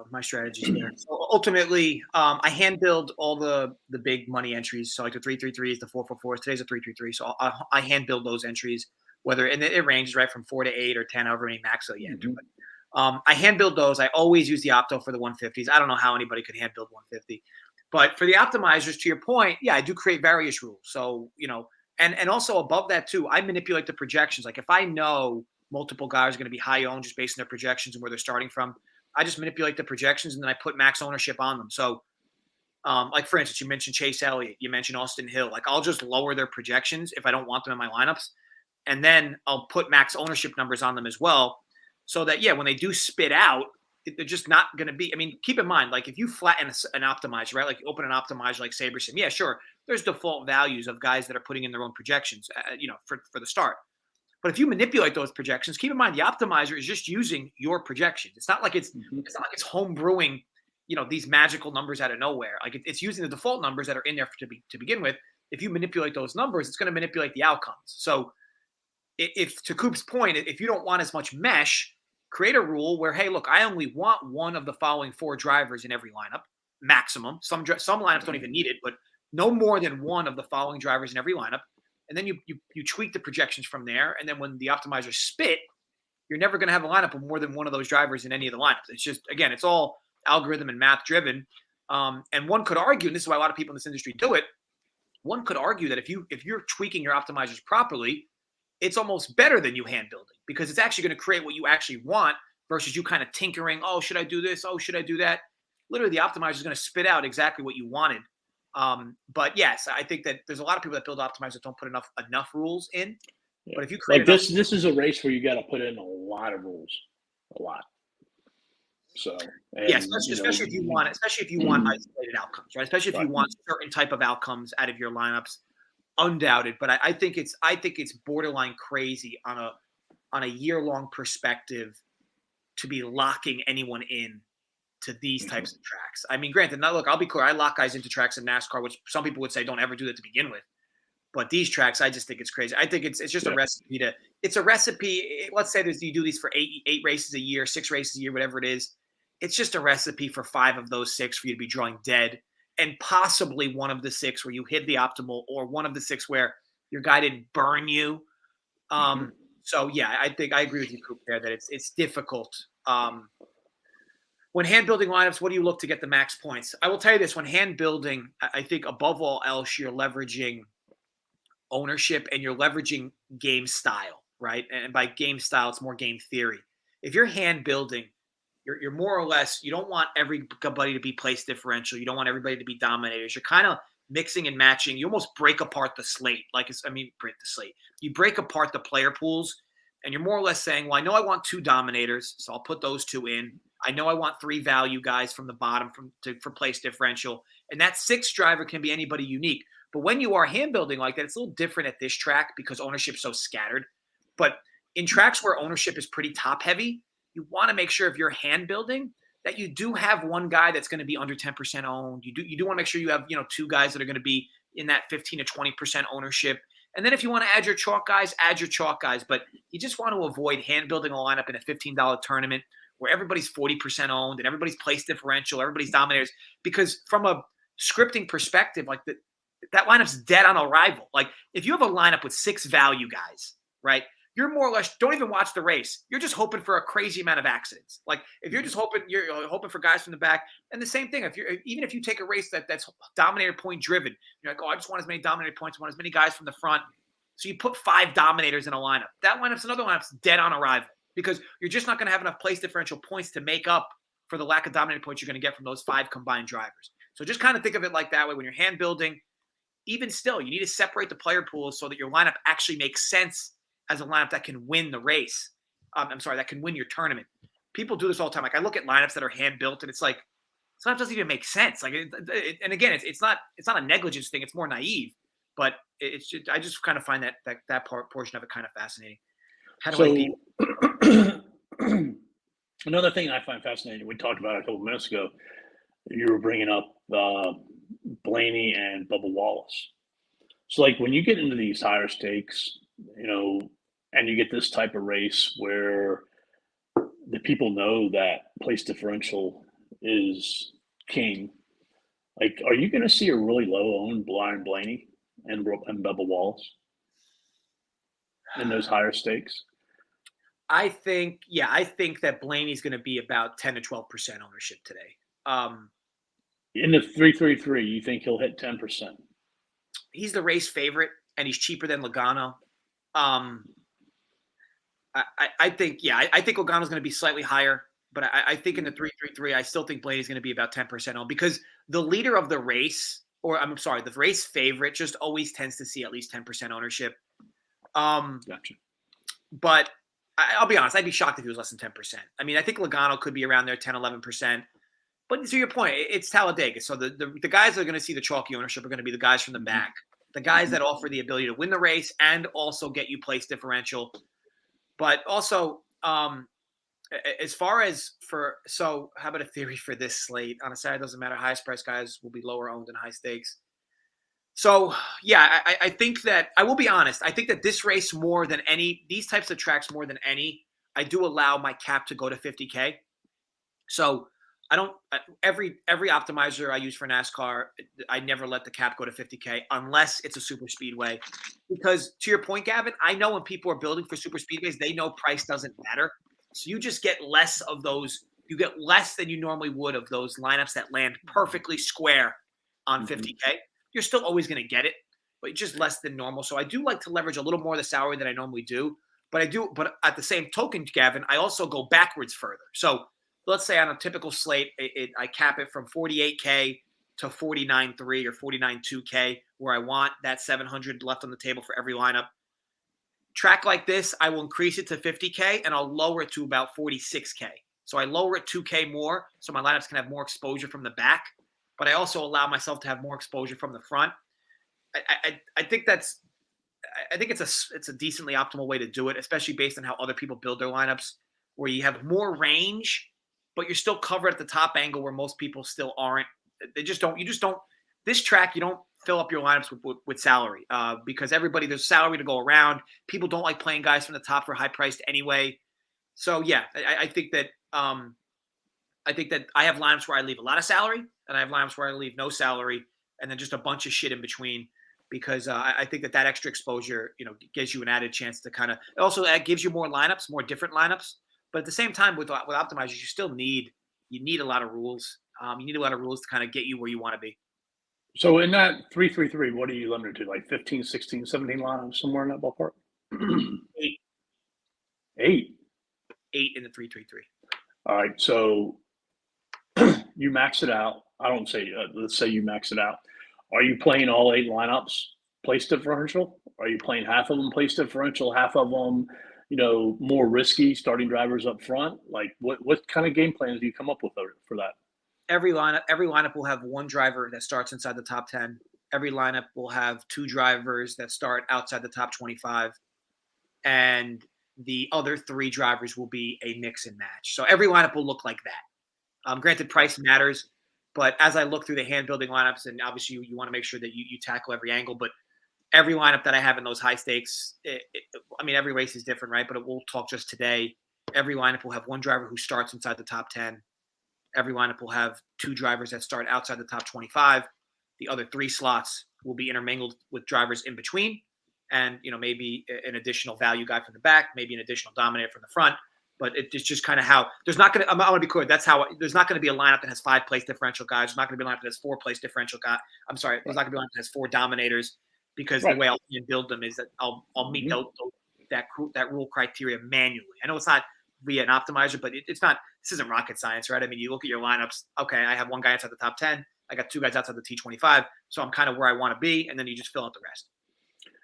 my strategies there. So ultimately, I hand build all the big money entries. So like the 333s, the 444s. Today's a 333, so I hand build those entries. Whether and it ranges right from 4 to 8 or 10, however many max you enter. But I hand build those. I always use the opto for the 150s. I don't know how anybody could hand build 150, but for the optimizers, to your point, yeah, I do create various rules. So and also above that too, I manipulate the projections. Like if I know multiple guys are going to be high owned just based on their projections and where they're starting from, I just manipulate the projections and then I put max ownership on them. So, like for instance, you mentioned Chase Elliott, you mentioned Austin Hill. Like I'll just lower their projections if I don't want them in my lineups, and then I'll put max ownership numbers on them as well, so that when they do spit out, they're just not going to be. I mean, keep in mind, like if you flatten an optimizer, right? Like you open an optimizer like Sabersim, yeah, sure. There's default values of guys that are putting in their own projections, for the start. But if you manipulate those projections, keep in mind the optimizer is just using your projections. It's not like it's not like it's home brewing, these magical numbers out of nowhere. Like it's using the default numbers that are in there to begin with. If you manipulate those numbers, it's going to manipulate the outcomes. So, if to Coop's point, if you don't want as much mesh, create a rule where, hey, look, I only want one of the following 4 drivers in every lineup, maximum. Some lineups don't even need it, but no more than one of the following drivers in every lineup. And then you tweak the projections from there. And then when the optimizer spit, you're never going to have a lineup with more than one of those drivers in any of the lineups. It's just, again, it's all algorithm and math driven. And one could argue, and this is why a lot of people in this industry do it, one could argue that if you're tweaking your optimizers properly, it's almost better than you hand building, because it's actually going to create what you actually want versus you kind of tinkering. Oh, should I do this? Oh, should I do that? Literally, the optimizer is going to spit out exactly what you wanted. But yes, I think that there's a lot of people that build optimizers that don't put enough rules in. Yeah. But if you create this is a race where you got to put in a lot of rules, a lot. So yes, especially if you want isolated outcomes, right? Especially if you want certain type of outcomes out of your lineups, undoubted. But I think it's borderline crazy on a year-long perspective to be locking anyone in to these types of tracks. I mean, granted, now look, I'll be clear. I lock guys into tracks in NASCAR, which some people would say don't ever do that to begin with. But these tracks, I just think it's crazy. I think it's just a recipe it's a recipe. Let's say you do these for eight races a year, 6 races a year, whatever it is. It's just a recipe for 5 of those 6 for you to be drawing dead, and possibly one of the 6 where you hit the optimal, or one of the 6 where your guy didn't burn you. So yeah, I think I agree with you, Coop, there that it's difficult. When hand building lineups, what do you look to get the max points? I will tell you this: when hand building, I think above all else, you're leveraging ownership and you're leveraging game style, right? And by game style, it's more game theory. If you're hand building, you're more or less, you don't want everybody to be place differential. You don't want everybody to be dominators. You're kind of mixing and matching. You almost break apart the slate. Break the slate. You break apart the player pools, and you're more or less saying, well, I know I want 2 dominators, so I'll put those 2 in. I know I want 3 value guys from the bottom for place differential. And that 6th driver can be anybody unique. But when you are hand building like that, it's a little different at this track because ownership's so scattered. But in tracks where ownership is pretty top heavy, you want to make sure if you're hand building that you do have one guy that's going to be under 10% owned. You do want to make sure you have 2 guys that are going to be in that 15 to 20% ownership. And then if you want to add your chalk guys, add your chalk guys. But you just want to avoid hand building a lineup in a $15 tournament where everybody's 40% owned and everybody's place differential, everybody's dominators. Because from a scripting perspective, like that lineup's dead on arrival. Like if you have a lineup with 6 value guys, right? You're more or less don't even watch the race. You're just hoping for a crazy amount of accidents. Like if you're just hoping, you're hoping for guys from the back. And the same thing, even if you take a race that's dominator point driven, you're like, oh, I just want as many dominator points, I want as many guys from the front. So you put 5 dominators in a lineup. That lineup's another lineup's dead on arrival because you're just not going to have enough place differential points to make up for the lack of dominator points you're going to get from those 5 combined drivers. So just kind of think of it like that way when you're hand building. Even still, you need to separate the player pools so that your lineup actually makes sense as a lineup that can win the race. That can win your tournament. People do this all the time. Like I look at lineups that are hand built, and it's like sometimes it doesn't even make sense. Like, and again, it's not a negligence thing. It's more naive. But I just kind of find that portion of it kind of fascinating. How do another thing I find fascinating, we talked about it a couple minutes ago. You were bringing up Blaney and Bubba Wallace. So, like when you get into these higher stakes, and you get this type of race where the people know that place differential is king. Like, are you going to see a really low-owned Brian Blaney and Bubba Wallace in those higher stakes? I think that Blaney's going to be about 10 to 12% ownership today. In the 333, you think he'll hit 10%? He's the race favorite, and he's cheaper than Logano. I think Logano's going to be slightly higher, but I think in the 333, I still think Blaney's going to be about 10% owned because the leader of the race, the race favorite, just always tends to see at least 10% ownership. Gotcha. But I'll be honest, I'd be shocked if he was less than 10%. I mean, I think Logano could be around there, 10, 11%. But to your point, it's Talladega. So the guys that are going to see the chalky ownership are going to be the guys from the back, the guys that offer the ability to win the race and also get you place differential. But also, as far as how about a theory for this slate? On a Saturday, doesn't matter. Highest price guys will be lower owned in high stakes. So, yeah, I think that I will be honest. I think that this race more than any, these types of tracks more than any, I do allow my cap to go to 50K. So I don't, every optimizer I use for NASCAR, I never let the cap go to 50K unless it's a super speedway. Because to your point, Gavin, I know when people are building for super speedways, they know price doesn't matter. So you just get less of those. You get less than you normally would of those lineups that land perfectly square on 50K. You're still always going to get it, but just less than normal. So I do like to leverage a little more of the salary than I normally do. But at the same token, Gavin, I also go backwards further. So let's say on a typical slate, I cap it from 48K to 49.3 or 49.2K, where I want that 700 left on the table for every lineup. Track like this, I will increase it to 50K and I'll lower it to about 46K. So I lower it 2K more so my lineups can have more exposure from the back, but I also allow myself to have more exposure from the front. I think it's a decently optimal way to do it, especially based on how other people build their lineups, where you have more range, but you're still covered at the top angle where most people still aren't. This track, you don't fill up your lineups with salary because there's salary to go around. People don't like playing guys from the top for high priced anyway. So yeah, I think that I have lineups where I leave a lot of salary and I have lineups where I leave no salary and then just a bunch of shit in between because I think that extra exposure, gives you an added chance to kind of also that gives you more lineups, more different lineups. But at the same time, with optimizers, you need a lot of rules. You need a lot of rules to kind of get you where you want to be. So in that 333, what are you limited to? Like 15, 16, 17 lineups, somewhere in that ballpark? 8. 8 in the 333. All right. So you max it out. I don't say, let's say you max it out. Are you playing all 8 lineups place differential? Are you playing half of them place differential, half of them, more risky starting drivers up front? Like what kind of game plans do you come up with for that? Every lineup will have one driver that starts inside the top 10. Every lineup will have 2 drivers that start outside the top 25. And the other 3 drivers will be a mix and match. So every lineup will look like that. Granted, price matters, but as I look through the hand building lineups, and obviously you want to make sure that you tackle every angle, but every lineup that I have in those high stakes, every race is different, right? But we'll talk just today. Every lineup will have one driver who starts inside the top 10. Every lineup will have 2 drivers that start outside the top 25. The other 3 slots will be intermingled with drivers in between. And, maybe an additional value guy from the back, maybe an additional dominator from the front. But it's just kind of how there's not going to, I want to be clear. That's how there's not going to be a lineup that has 5 place differential guys. There's not going to be a lineup that has 4 place differential guy. I'm sorry. There's not going to be a lineup that has 4 dominators because the way I'll build them is that I'll meet that rule criteria manually. I know it's not via an optimizer, but it's not, this isn't rocket science, right? I mean, you look at your lineups. Okay. I have 1 guy outside the top 10. I got 2 guys outside the T25. So I'm kind of where I want to be. And then you just fill out the rest.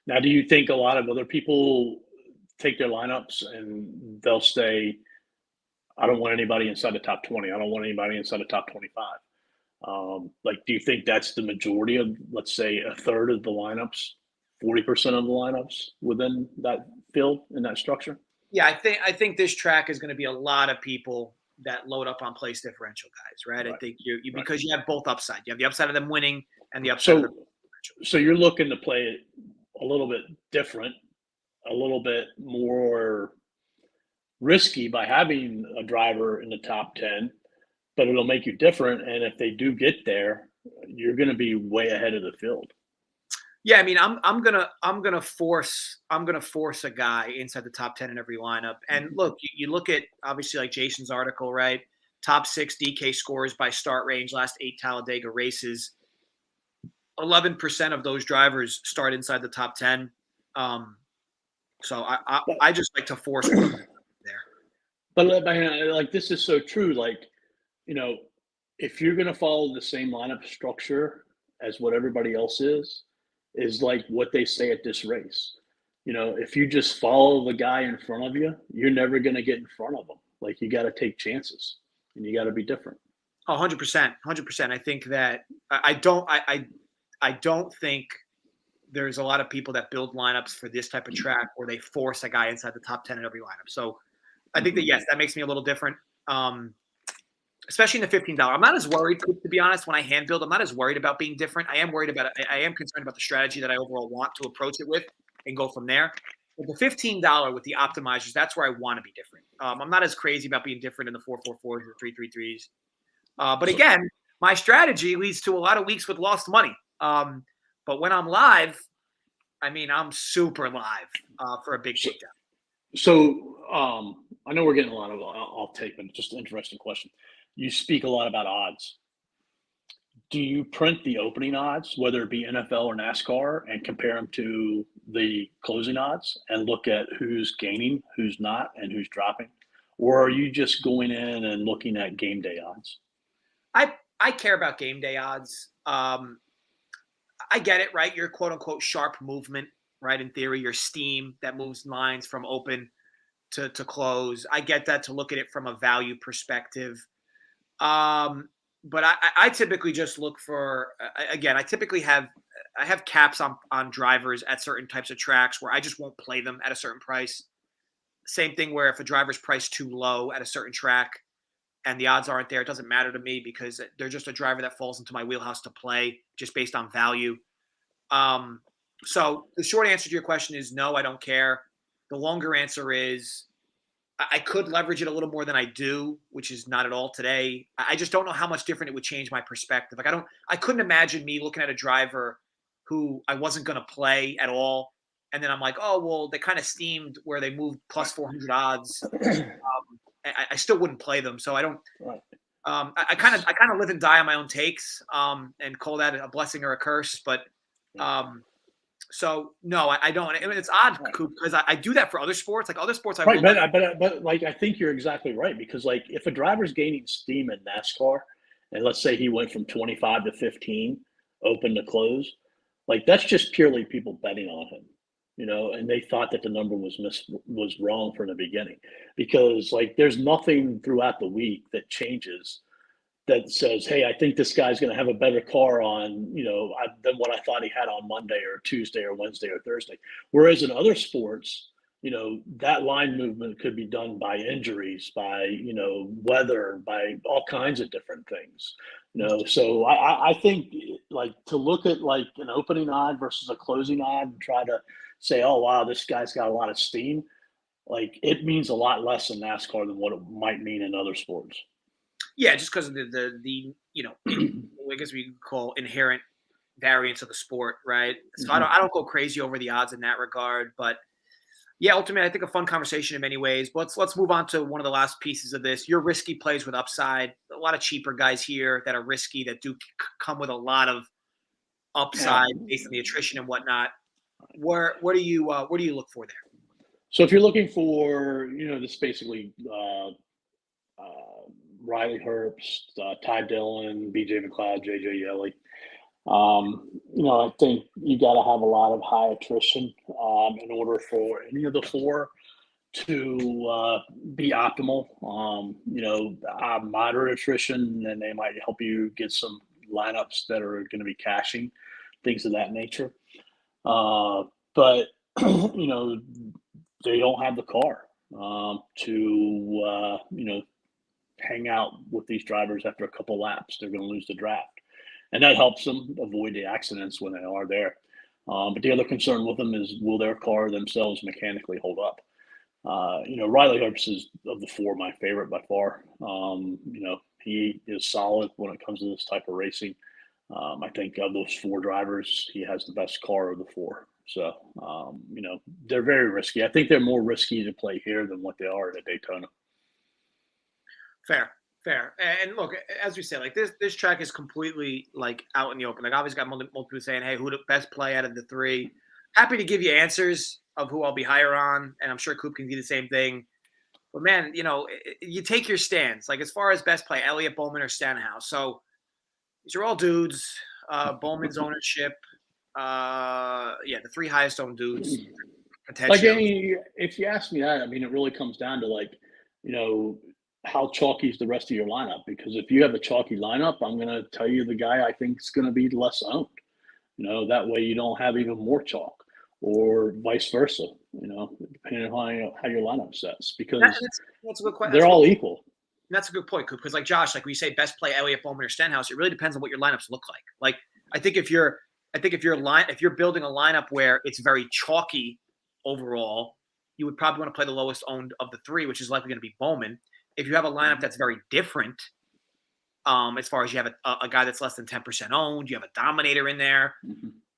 Now, do you think a lot of other people take their lineups and they'll say, I don't want anybody inside the top 20. I don't want anybody inside the top 25. Do you think that's the majority of, let's say, a third of the lineups, 40% of the lineups within that field in that structure? Yeah, I think this track is going to be a lot of people that load up on place differential guys, right? I think because you have both upside. You have the upside of them winning and the upside of them differential. So you're looking to play it a little bit different a little bit more risky by having a driver in the top 10, but it'll make you different. And if they do get there, you're going to be way ahead of the field. Yeah, I mean, I'm gonna force a guy inside the top 10 in every lineup. And look, you look at obviously like Jason's article, right? Top 6 DK scores by start range last 8 Talladega races. 11% of those drivers start inside the top 10. So I just like to force one of them there. But like this is so true. Like, you know, if you're going to follow the same lineup structure as what everybody else is like what they say at this race. You know, if you just follow the guy in front of you, you're never going to get in front of them. Like you got to take chances and you got to be different. Oh, 100%. 100%. I think that I don't think there's a lot of people that build lineups for this type of track where they force a guy inside the top 10 in every lineup. So I think that, yes, that makes me a little different. Especially in the $15. I'm not as worried, to be honest, when I hand build. I'm not as worried about being different. I am worried about it. I am concerned about the strategy that I overall want to approach it with and go from there. But the $15 with the optimizers, that's where I want to be different. I'm not as crazy about being different in the 444s or 333s. But again, my strategy leads to a lot of weeks with lost money. But when I'm live, I mean, I'm super live for a big shakedown. So I know we're getting a lot of off take, but just an interesting question. You speak a lot about odds. Do you print the opening odds, whether it be NFL or NASCAR, and compare them to the closing odds and look at who's gaining, who's not, and who's dropping? Or are you just going in and looking at game day odds? I care about game day odds. I get it, right? Your quote unquote sharp movement, right? In theory, your steam that moves lines from open to close. I get that, to look at it from a value perspective. But I typically just look for, again, I have caps on drivers at certain types of tracks where I just won't play them at a certain price. Same thing where if a driver's priced too low at a certain track and the odds aren't there, it doesn't matter to me because they're just a driver that falls into my wheelhouse to play just based on value. So the short answer to your question is no, I don't care. The longer answer is I could leverage it a little more than I do, which is not at all today. I just don't know how much different it would change my perspective. Like I couldn't imagine me looking at a driver who I wasn't going to play at all. And then I'm like, oh, well, they kind of steamed where they moved plus 400 odds. I still wouldn't play them. So I don't, I kind of live and die on my own takes and call that a blessing or a curse. But so no, I don't. I mean, it's odd, Coop, because I do that for other sports. Like other sports, but like I think you're exactly right because like if a driver's gaining steam in NASCAR, and let's say he went from 25 to 15, open to close, like that's just purely people betting on him, you know, and they thought that the number was wrong from the beginning because like there's nothing throughout the week that changes that says, hey, I think this guy's going to have a better car on, you know, than what I thought he had on Monday or Tuesday or Wednesday or Thursday. Whereas in other sports, you know, that line movement could be done by injuries, by, you know, weather, by all kinds of different things, you know. So I think like to look at like an opening odd versus a closing odd and try to say, oh, wow, this guy's got a lot of steam. Like it means a lot less in NASCAR than what it might mean in other sports. Yeah, just because of the you know, I guess we call inherent variance of the sport, right? So I don't go crazy over the odds in that regard, but yeah, ultimately I think a fun conversation in many ways. But let's move on to one of the last pieces of this. Your risky plays with upside. A lot of cheaper guys here that are risky that do come with a lot of upside based on the attrition and whatnot. Where do you look for there? So if you're looking for, you know, this basically Riley Herbst, Ty Dillon, BJ McLeod, JJ Yeley. You know, I think you got to have a lot of high attrition in order for any of the four to be optimal. You know, moderate attrition, and they might help you get some lineups that are going to be cashing, things of that nature. But you know, they don't have the car to you know, hang out with these drivers after a couple laps. They're going to lose the draft, and that helps them avoid the accidents when they are there. But the other concern with them is, will their car themselves mechanically hold up? Riley Herbst is, of the four, my favorite by far. He is solid when it comes to this type of racing. I think of those four drivers, he has the best car of the four. So, they're very risky. I think they're more risky to play here than what they are at Daytona. Fair. And look, as we say, like this track is completely like out in the open. Like, obviously got multiple people saying, hey, who the best play out of the three? Happy to give you answers of who I'll be higher on, and I'm sure Coop can do the same thing. But man, you take your stance. Like, as far as best play, Elliott, Bowman, or Stenhouse. So these are all dudes. Bowman's ownership. The three highest owned dudes. Potentially. If you ask me that, I mean, it really comes down to how chalky is the rest of your lineup? Because if you have a chalky lineup, I'm going to tell you the guy I think is going to be less owned. That way you don't have even more chalk, or vice versa. Depending on how your lineup sets, because that's a good question. They're all equal. That's a good point, Coop. Because like Josh, like we say, best play Elliott, Bowman, or Stenhouse. It really depends on what your lineups look like. Like, I think if you're building a lineup where it's very chalky overall, you would probably want to play the lowest owned of the three, which is likely going to be Bowman. If you have a lineup that's very different, as far as you have a guy that's less than 10% owned, you have a Dominator in there,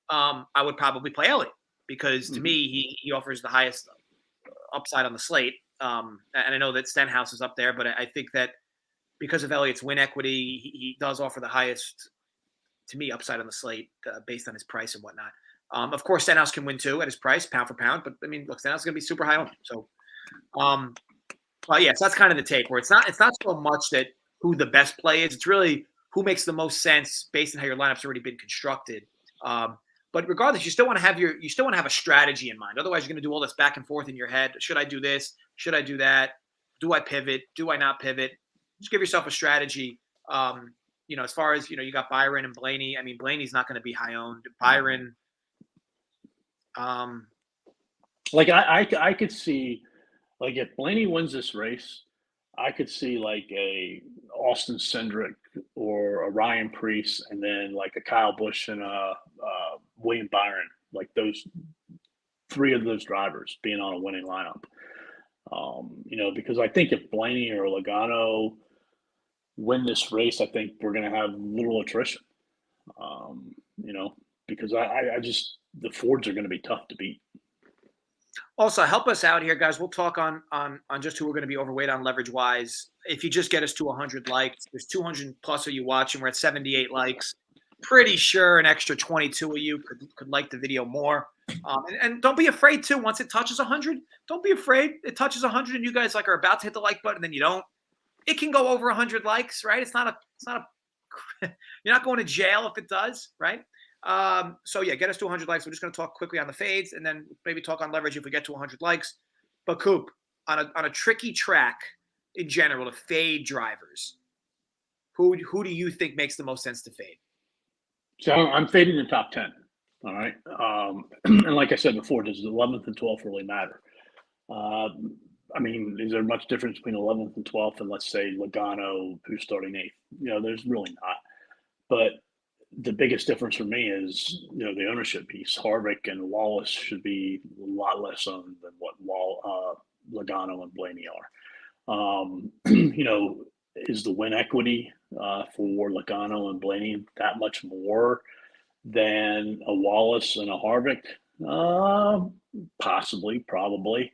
I would probably play Elliott, because to me, he offers the highest upside on the slate. And I know that Stenhouse is up there, but I think that because of Elliott's win equity, he does offer the highest, to me, upside on the slate based on his price and whatnot. Of course, Stenhouse can win too at his price, pound for pound. But I mean, look, Stenhouse is going to be super high owned. So, so that's kind of the take, where it's not so much that who the best play is. It's really who makes the most sense based on how your lineup's already been constructed. But regardless, you still want to have a strategy in mind. Otherwise, you're going to do all this back and forth in your head. Should I do this? Should I do that? Do I pivot? Do I not pivot? Just give yourself a strategy. As far as you got Byron and Blaney. I mean, Blaney's not going to be high owned. Byron. I could see, like, if Blaney wins this race, I could see like a Austin Cindric or a Ryan Preece, and then like a Kyle Busch and a William Byron, like those three of those drivers being on a winning lineup. Because I think if Blaney or Logano win this race, I think we're going to have little attrition. Because I just, the Fords are going to be tough to beat. Also, help us out here, guys. We'll talk on just who we're going to be overweight on leverage wise. If you just get us to 100 likes, there's 200 plus of you watching. We're at 78 likes. Pretty sure an extra 22 of you could like the video more. And don't be afraid too. Once it touches 100, don't be afraid. It touches 100 and you guys are about to hit the like button, then you don't. It can go over 100 likes, right? It's not a. You're not going to jail if it does, right? Get us to 100 likes. We're just going to talk quickly on the fades, and then maybe talk on leverage if we get to 100 likes. But Coop, on a tricky track in general, to fade drivers, who do you think makes the most sense to fade? So I'm fading the top 10. All right. And like I said before, does the 11th and 12th really matter? Is there much difference between 11th and 12th and, let's say, Logano, who's starting 8th? There's really not. But the biggest difference for me is, the ownership piece. Harvick and Wallace should be a lot less owned than what Logano and Blaney are. Is the win equity for Logano and Blaney that much more than a Wallace and a Harvick? Possibly, probably.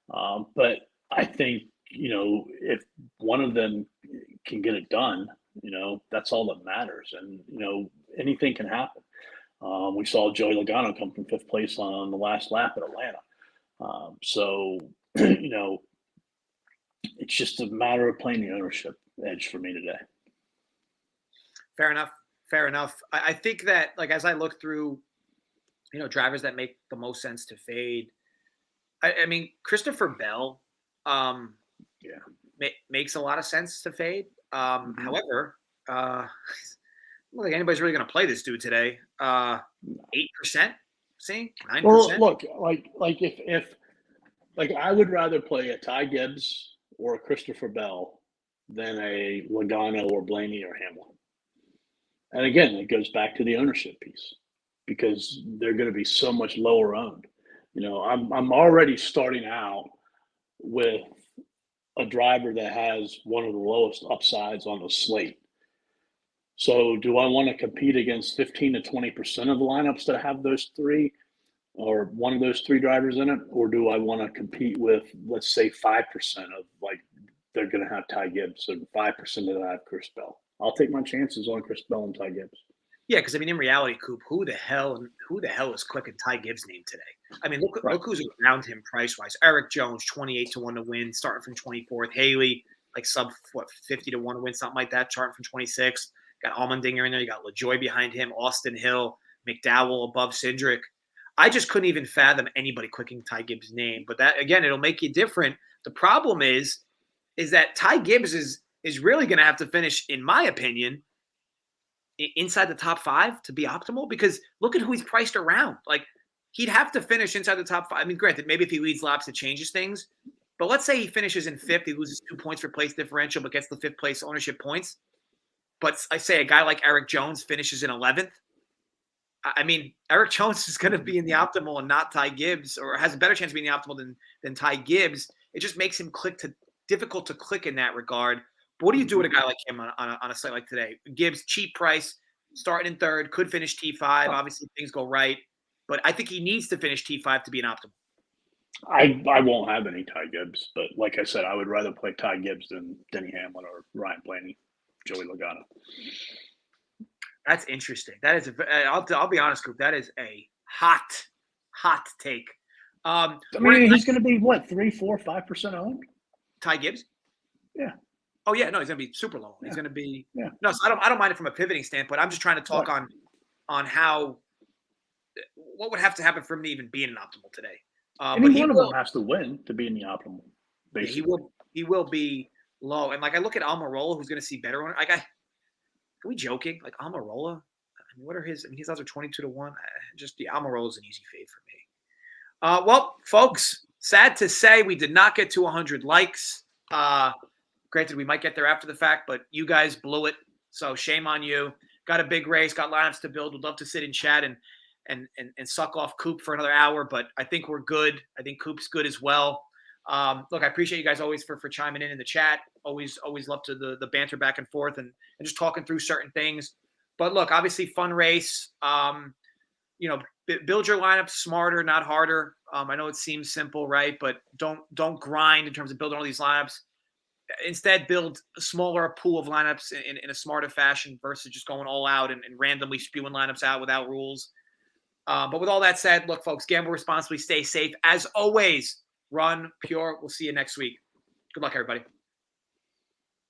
But I think, if one of them can get it done, that's all that matters. And, anything can happen. We saw Joey Logano come from 5th place on the last lap at Atlanta. It's just a matter of playing the ownership edge for me today. Fair enough. I think that, like, as I look through, drivers that make the most sense to fade, I mean, Christopher Bell makes a lot of sense to fade. However, I don't think anybody's really going to play this dude today. 8%, see, 9%. Well, look, if I would rather play a Ty Gibbs or a Christopher Bell than a Logano or Blaney or Hamlin. And again, it goes back to the ownership piece, because they're going to be so much lower owned. You know, I'm already starting out with a driver that has one of the lowest upsides on the slate. So do I want to compete against 15 to 20% of the lineups that have those three or one of those three drivers in it? Or do I want to compete with, let's say, 5% of, like, they're going to have Ty Gibbs and 5% of that have Chris Bell? I'll take my chances on Chris Bell and Ty Gibbs. Yeah, because I mean, in reality, Coop, who the hell is clicking Ty Gibbs' name today? I mean, look who's around him price wise. Eric Jones, 28 to 1 to win, starting from 24th. Haley, like sub 50 to 1 to win, something like that, starting from 26. Got Allmendinger in there. You got LaJoy behind him, Austin Hill, McDowell above Cindric. I just couldn't even fathom anybody clicking Ty Gibbs' name. But that, again, it'll make you different. The problem is that Ty Gibbs is really going to have to finish, in my opinion, inside the top 5 to be optimal, because look at who he's priced around. Like, he'd have to finish inside the top 5. I mean, granted, maybe if he leads laps, it changes things. But let's say he finishes in 5th, he loses 2 points for place differential, but gets the 5th place ownership points. But I say a guy like Eric Jones finishes in 11th. I mean, Eric Jones is going to be in the optimal and not Ty Gibbs, or has a better chance of being the optimal than Ty Gibbs. It just makes him difficult to click in that regard. But what do you do with a guy like him on a site like today? Gibbs, cheap price, starting in 3rd, could finish T5. Obviously, if things go right. But I think he needs to finish T5 to be an optimal. I won't have any Ty Gibbs, but like I said, I would rather play Ty Gibbs than Denny Hamlin or Ryan Blaney, Joey Logano. That's interesting. That is I'll be honest, Coop. That is a hot take. I mean, he's going to be what, 3, 4, 5% owned? Ty Gibbs? Yeah. Oh yeah, no, he's going to be super low. He's going to be no. So I don't mind it from a pivoting standpoint. I'm just trying to talk on how what would have to happen for him to even be in an optimal today. But one of them has to win to be in the optimal. Basically. Yeah, he will be low. And like I look at Almirola, who's going to see better. Like are we joking? Like Almirola? I mean, what are his? I mean, his odds are 22 to 1. Just the Almirola is an easy fade for me. Well, folks, sad to say we did not get to 100 likes. Granted, we might get there after the fact, but you guys blew it. So shame on you. Got a big race, got lineups to build. Would love to sit and chat and suck off Coop for another hour, but I think we're good. I think Coop's good as well. Look, I appreciate you guys always for chiming in the chat. Always love to the banter back and forth and just talking through certain things. But look, obviously fun race. Build your lineup smarter, not harder. I know it seems simple, right? But don't grind in terms of building all these lineups. Instead, build a smaller pool of lineups in a smarter fashion versus just going all out and randomly spewing lineups out without rules. But with all that said, look, folks, gamble responsibly, stay safe. As always, run pure. We'll see you next week. Good luck, everybody.